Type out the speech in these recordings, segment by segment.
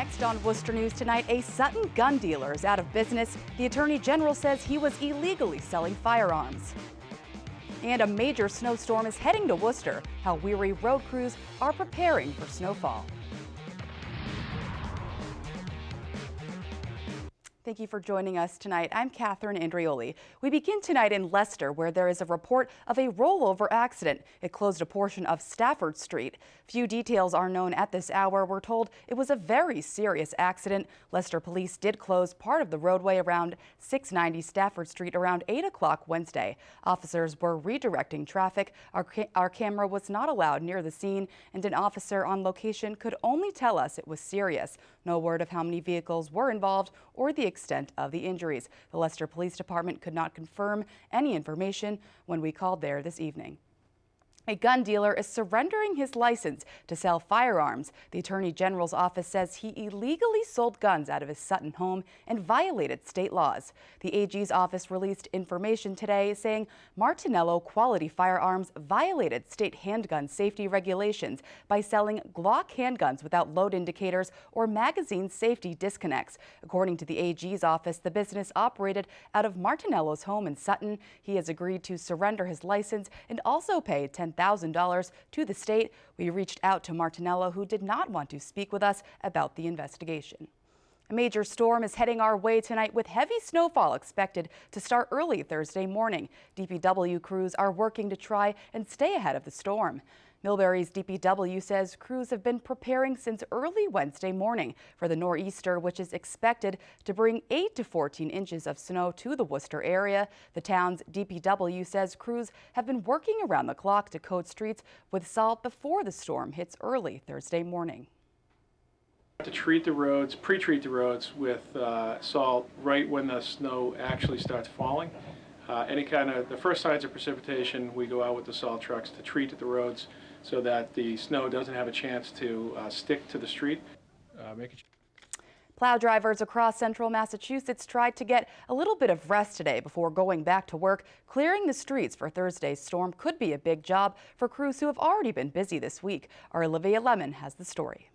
Next on Worcester News tonight, a Sutton gun dealer is out of business. The Attorney General says he was illegally selling firearms. And a major snowstorm is heading to Worcester. How weary road crews are preparing for snowfall. Thank you for joining us tonight. I'm Catherine Andrioli. We begin tonight in Leicester, where there is a report of a rollover accident. It closed a portion of Stafford Street. Few details are known at this hour. We're told it was a very serious accident. Leicester police did close part of the roadway around 690 Stafford Street around 8 o'clock Wednesday. Officers were redirecting traffic. Our camera was not allowed near the scene, and an officer on location could only tell us it was serious. No word of how many vehicles were involved or the extent of the injuries. The Leicester Police Department could not confirm any information when we called there this evening. A gun dealer is surrendering his license to sell firearms. The Attorney General's office says he illegally sold guns out of his Sutton home and violated state laws. The AG's office released information today saying Martinello Quality Firearms violated state handgun safety regulations by selling Glock handguns without load indicators or magazine safety disconnects. According to the AG's office, the business operated out of Martinello's home in Sutton. He has agreed to surrender his license and also pay $10,000 to the state. We reached out to Martinello, who did not want to speak with us about the investigation. A major storm is heading our way tonight with heavy snowfall expected to start early Thursday morning. DPW crews are working to try and stay ahead of the storm. Millbury's DPW says crews have been preparing since early Wednesday morning for the nor'easter, which is expected to bring 8 to 14 inches of snow to the Worcester area. The town's DPW says crews have been working around the clock to coat streets with salt before the storm hits early Thursday morning. To treat the roads, pre-treat the roads with salt right when the snow actually starts falling. The first signs of precipitation, we go out with the salt trucks to treat the roads so that the snow doesn't have a chance to stick to the street. Plow drivers across central Massachusetts tried to get a little bit of rest today before going back to work. Clearing the streets for Thursday's storm could be a big job for crews who have already been busy this week. Our Olivia Lemon has the story.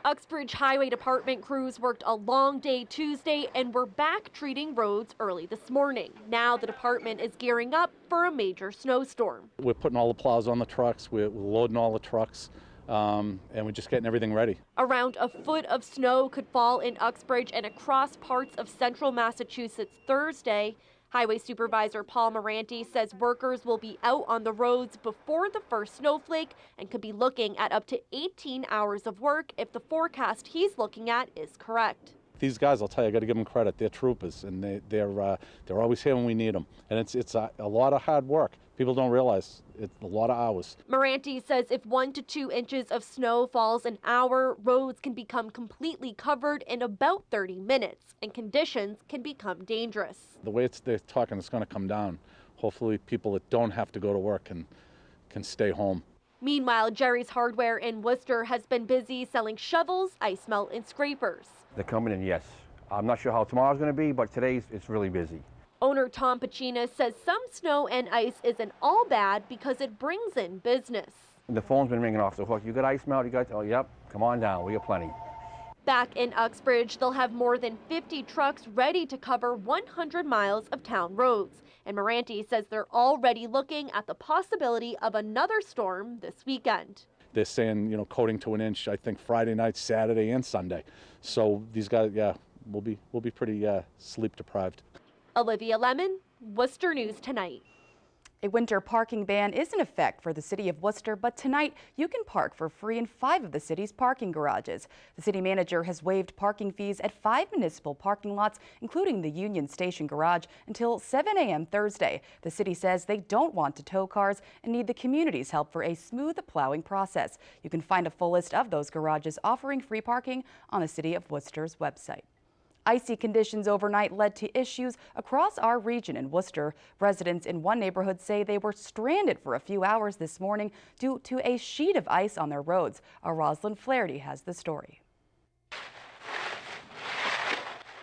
Uxbridge Highway Department crews worked a long day Tuesday and were back treating roads early this morning. Now the department is gearing up for a major snowstorm. We're putting all the plows on the trucks, we're loading all the trucks, and we're just getting everything ready. Around a foot of snow could fall in Uxbridge and across parts of central Massachusetts Thursday. Highway Supervisor Paul Moranti says workers will be out on the roads before the first snowflake and could be looking at up to 18 hours of work if the forecast he's looking at is correct. These guys, I'll tell you, I got to give them credit. They're troopers, and they're always here when we need them. And it's a lot of hard work. People don't realize it's a lot of hours. Moranti says if 1 to 2 inches of snow falls an hour, roads can become completely covered in about 30 minutes, and conditions can become dangerous. The way they're talking, it's going to come down. Hopefully people that don't have to go to work can stay home. Meanwhile, Jerry's Hardware in Worcester has been busy selling shovels, ice melt, and scrapers. They're coming in, yes. I'm not sure how tomorrow's going to be, but today's it's really busy. Owner Tom Pacina says some snow and ice isn't all bad because it brings in business. The phone's been ringing off the hook. You got ice melt? You got? Oh, yep. Come on down. We got plenty. Back in Uxbridge, they'll have more than 50 trucks ready to cover 100 miles of town roads. And Moranti says they're already looking at the possibility of another storm this weekend. They're saying, coating to an inch, I think Friday night, Saturday, and Sunday. So these guys, we'll be pretty sleep deprived. Olivia Lemon, Worcester News Tonight. A winter parking ban is in effect for the city of Worcester, but tonight you can park for free in 5 of the city's parking garages. The city manager has waived parking fees at 5 municipal parking lots, including the Union Station garage, until 7 a.m. Thursday. The city says they don't want to tow cars and need the community's help for a smooth plowing process. You can find a full list of those garages offering free parking on the City of Worcester's website. Icy conditions overnight led to issues across our region in Worcester. Residents in one neighborhood say they were stranded for a few hours this morning due to a sheet of ice on their roads. Our Rosalind Flaherty has the story.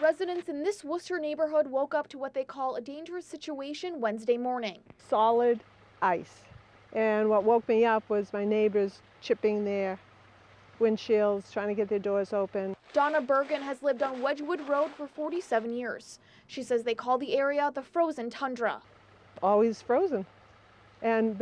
Residents in this Worcester neighborhood woke up to what they call a dangerous situation Wednesday morning. Solid ice. And what woke me up was my neighbors chipping their windshields, trying to get their doors open. Donna Bergen has lived on Wedgwood Road for 47 years. She says they call the area the frozen tundra. Always frozen. And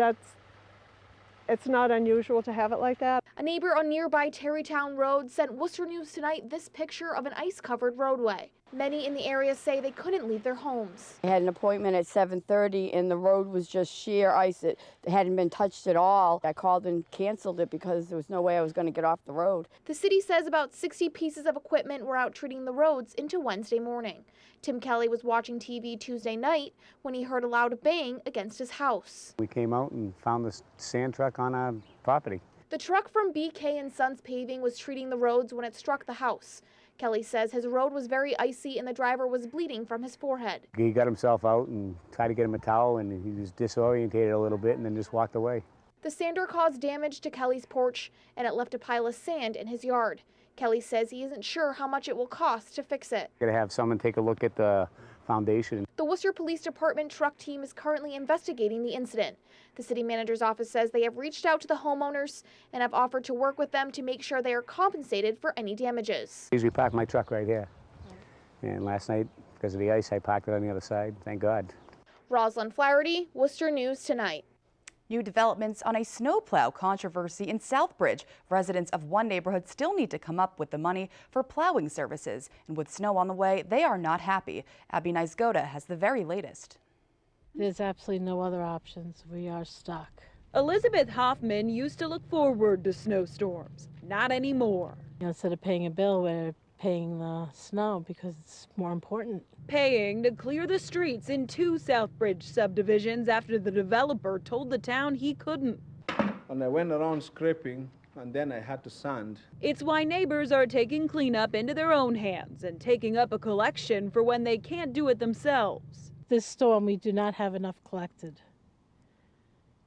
it's not unusual to have it like that. A neighbor on nearby Terrytown Road sent Worcester News Tonight this picture of an ice-covered roadway. Many in the area say they couldn't leave their homes. I had an appointment at 7:30 and the road was just sheer ice. It hadn't been touched at all. I called and canceled it because there was no way I was going to get off the road. The city says about 60 pieces of equipment were out treating the roads into Wednesday morning. Tim Kelly was watching TV Tuesday night when he heard a loud bang against his house. We came out and found this sand truck on our property. The truck from BK & Sons Paving was treating the roads when it struck the house. Kelly says his road was very icy and the driver was bleeding from his forehead. He got himself out and tried to get him a towel, and he was disorientated a little bit and then just walked away. The sander caused damage to Kelly's porch and it left a pile of sand in his yard. Kelly says he isn't sure how much it will cost to fix it. Got to have someone take a look at the foundation. The Worcester Police Department truck team is currently investigating the incident. The city manager's office says they have reached out to the homeowners and have offered to work with them to make sure they are compensated for any damages. I usually park my truck right here. And last night, because of the ice, I parked it on the other side. Thank God. Rosalind Flaherty, Worcester News Tonight. New developments on a snowplow controversy in Southbridge. Residents of one neighborhood still need to come up with the money for plowing services. And with snow on the way, they are not happy. Abby Nice-Goda has the very latest. There's absolutely no other options. We are stuck. Elizabeth Hoffman used to look forward to snowstorms. Not anymore. Instead of paying a bill, we're paying the snow because it's more important. Paying to clear the streets in 2 Southbridge subdivisions after the developer told the town he couldn't. And I went around scraping, and then I had to sand. It's why neighbors are taking cleanup into their own hands and taking up a collection for when they can't do it themselves. This storm, we do not have enough collected.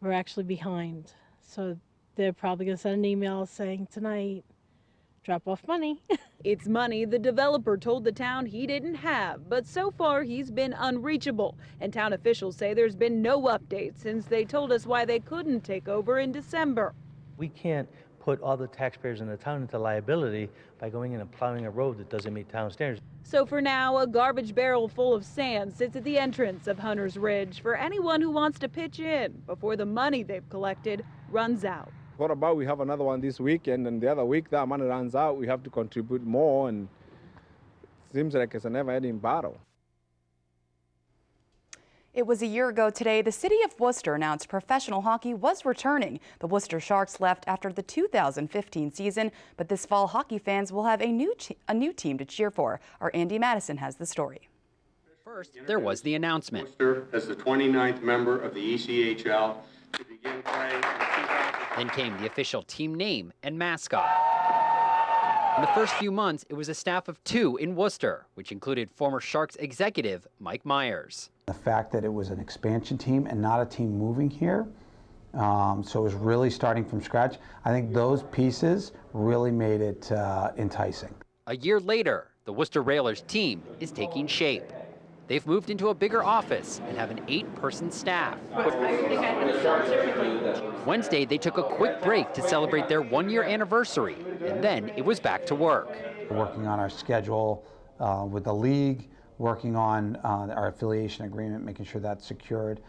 We're actually behind. So they're probably going to send an email saying tonight, drop off money. It's money the developer told the town he didn't have, but so far he's been unreachable. And town officials say there's been no update since they told us why they couldn't take over in December. We can't put all the taxpayers in the town into liability by going in and plowing a road that doesn't meet town standards. So for now, a garbage barrel full of sand sits at the entrance of Hunter's Ridge for anyone who wants to pitch in before the money they've collected runs out. What about we have another one this weekend, and the other week that money runs out, we have to contribute more, and it seems like it's a never-ending battle. It was a year ago today, the city of Worcester announced professional hockey was returning. The Worcester Sharks left after the 2015 season, but this fall hockey fans will have a new team to cheer for. Our Andy Madison has the story. First, there was the announcement. Worcester as the 29th member of the ECHL to begin playing. Then came the official team name and mascot. In the first few months, it was a staff of 2 in Worcester, which included former Sharks executive Mike Myers. The fact that it was an expansion team and not a team moving here, so it was really starting from scratch. I think those pieces really made it enticing. A year later, the Worcester Railers team is taking shape. They've moved into a bigger office and have an 8-person staff. Wednesday, they took a quick break to celebrate their 1-year anniversary, and then it was back to work. We're working on our schedule with the league, working on our affiliation agreement, making sure that's secured,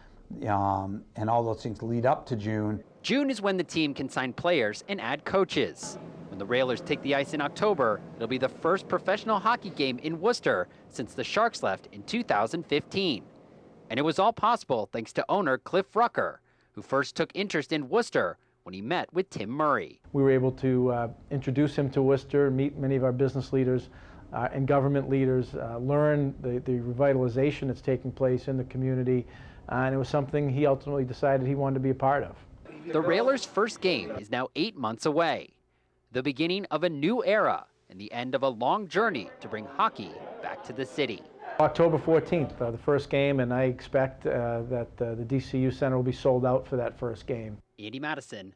and all those things lead up to June. June is when the team can sign players and add coaches. When the Railers take the ice in October, it'll be the first professional hockey game in Worcester since the Sharks left in 2015. And it was all possible thanks to owner Cliff Rucker, who first took interest in Worcester when he met with Tim Murray. We were able to introduce him to Worcester, meet many of our business leaders and government leaders, learn the revitalization that's taking place in the community, and it was something he ultimately decided he wanted to be a part of. The Railers' first game is now 8 months away, the beginning of a new era and the end of a long journey to bring hockey back to the city. October 14th, the first game, and I expect that the DCU Center will be sold out for that first game. Andy Madison,